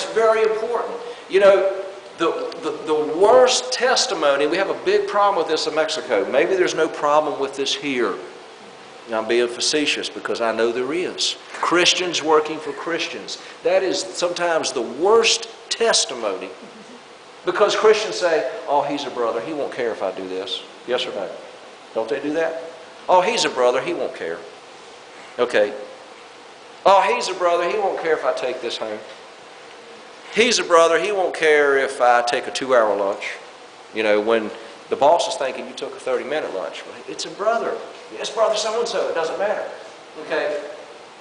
that's very important. You know, the worst testimony, we have a big problem with this in Mexico. Maybe there's no problem with this here. Now, I'm being facetious because I know there is. Christians working for Christians. That is sometimes the worst testimony, because Christians say, oh, he's a brother, he won't care if I do this. Yes or no? Don't they do that? Oh, he's a brother, he won't care. Okay. Oh, he's a brother, he won't care if I take this home. He's a brother, he won't care if I take a 2-hour lunch. You know, when the boss is thinking you took a 30-minute lunch. Well, it's a brother. Yes, brother so-and-so, it doesn't matter. Okay?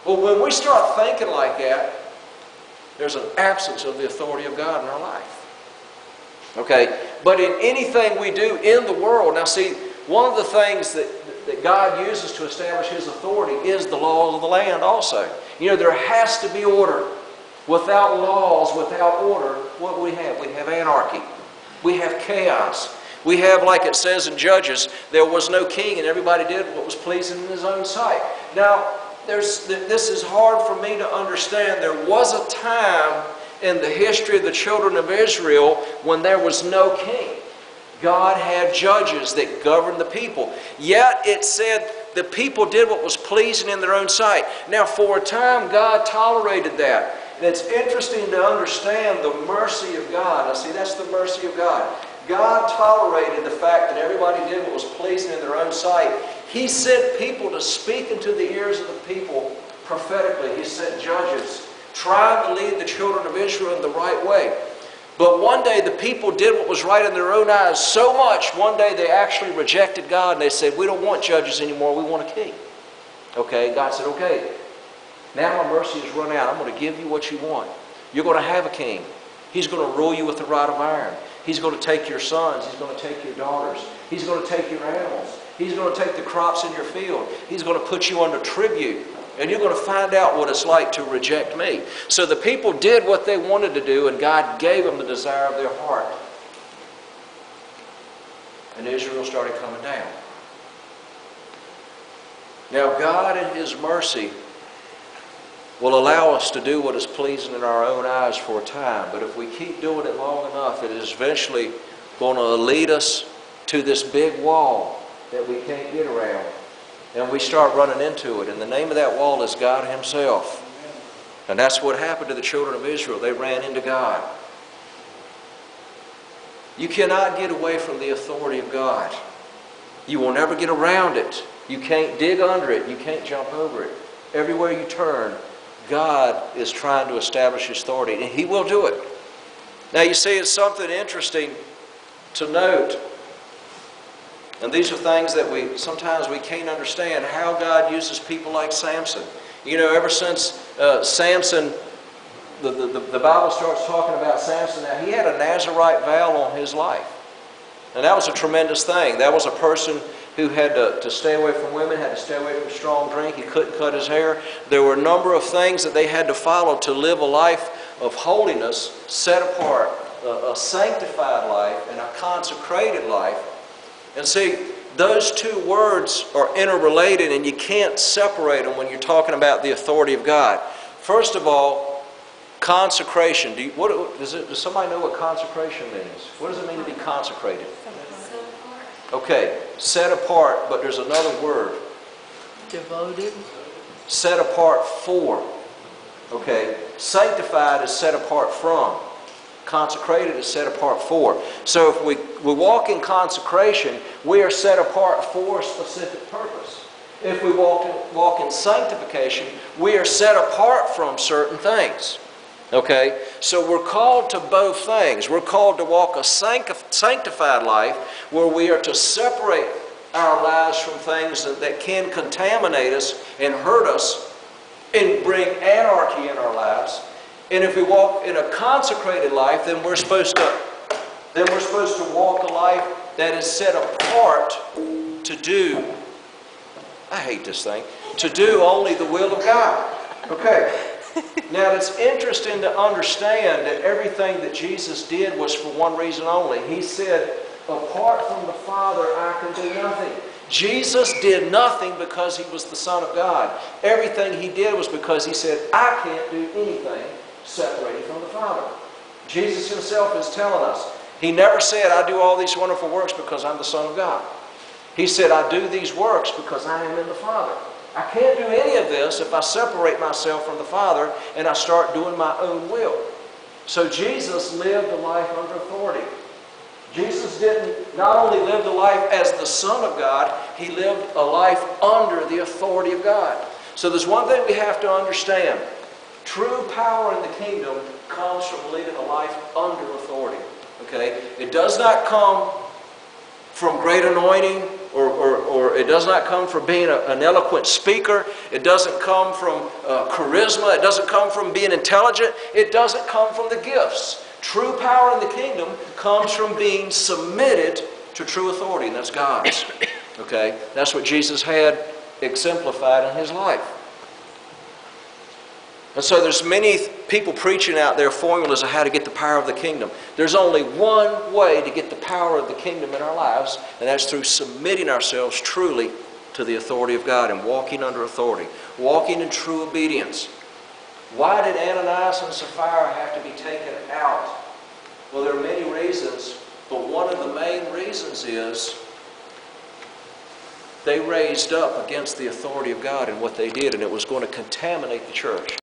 Well, when we start thinking like that, there's an absence of the authority of God in our life. Okay? But in anything we do in the world, now see, one of the things that God uses to establish His authority is the laws of the land also. You know, there has to be order. Without laws, without order, what do we have? We have anarchy. We have chaos. We have, like it says in Judges, there was no king and everybody did what was pleasing in his own sight. Now, this is hard for me to understand. There was a time in the history of the children of Israel when there was no king. God had judges that governed the people. Yet it said the people did what was pleasing in their own sight. Now, for a time, God tolerated that. And it's interesting to understand the mercy of God. Now, see, that's the mercy of God. God tolerated the fact that everybody did what was pleasing in their own sight. He sent people to speak into the ears of the people prophetically. He sent judges trying to lead the children of Israel in the right way. But one day the people did what was right in their own eyes so much, one day they actually rejected God and they said, we don't want judges anymore, we want a king. Okay, God said, okay, now my mercy has run out. I'm going to give you what you want. You're going to have a king. He's going to rule you with a rod of iron. He's going to take your sons. He's going to take your daughters. He's going to take your animals. He's going to take the crops in your field. He's going to put you under tribute. And you're going to find out what it's like to reject me. So the people did what they wanted to do, and God gave them the desire of their heart. And Israel started coming down. Now God in His mercy will allow us to do what is pleasing in our own eyes for a time. But if we keep doing it long enough, it is eventually going to lead us to this big wall that we can't get around. And we start running into it. And the name of that wall is God Himself. And that's what happened to the children of Israel. They ran into God. You cannot get away from the authority of God. You will never get around it. You can't dig under it. You can't jump over it. Everywhere you turn, God is trying to establish His authority, and He will do it. Now you see, it's something interesting to note, and these are things that sometimes we can't understand, how God uses people like Samson. You know, ever since Samson, the Bible starts talking about Samson. Now, he had a Nazirite vow on his life, and that was a tremendous thing. That was a person who had to stay away from women, had to stay away from strong drink. He couldn't cut his hair. There were a number of things that they had to follow to live a life of holiness, set apart, a sanctified life, and a consecrated life. And see, those two words are interrelated, and you can't separate them when you're talking about the authority of God. First of all, consecration. Does somebody know what consecration means? What does it mean to be consecrated? Okay, set apart, but there's another word. Devoted. Set apart for. Okay, sanctified is set apart from. Consecrated is set apart for. So if we walk in consecration, we are set apart for a specific purpose. If we walk in sanctification, we are set apart from certain things. Okay, so we're called to both things. We're called to walk a sanctified life where we are to separate our lives from things that can contaminate us and hurt us and bring anarchy in our lives. And if we walk in a consecrated life, then we're supposed to walk a life that is set apart to do, I hate this thing, to do only the will of God. Okay. Now, it's interesting to understand that everything that Jesus did was for one reason only. He said, apart from the Father, I can do nothing. Jesus did nothing because He was the Son of God. Everything He did was because He said, I can't do anything separated from the Father. Jesus himself is telling us. He never said, I do all these wonderful works because I'm the Son of God. He said, I do these works because I am in the Father. I can't do any of this if I separate myself from the Father and I start doing my own will. So Jesus lived a life under authority. Jesus didn't not only live the life as the Son of God, He lived a life under the authority of God. So there's one thing we have to understand. True power in the kingdom comes from living a life under authority. Okay? It does not come from great anointing, or it does not come from being an eloquent speaker. It doesn't come from charisma. It doesn't come from being intelligent. It doesn't come from the gifts. True power in the kingdom comes from being submitted to true authority, and that's God's. Okay? That's what Jesus had exemplified in His life. And so there's many people preaching out there formulas of how to get the power of the kingdom. There's only one way to get the power of the kingdom in our lives, and that's through submitting ourselves truly to the authority of God and walking under authority, walking in true obedience. Why did Ananias and Sapphira have to be taken out? Well, there are many reasons, but one of the main reasons is they raised up against the authority of God in what they did, and it was going to contaminate the church.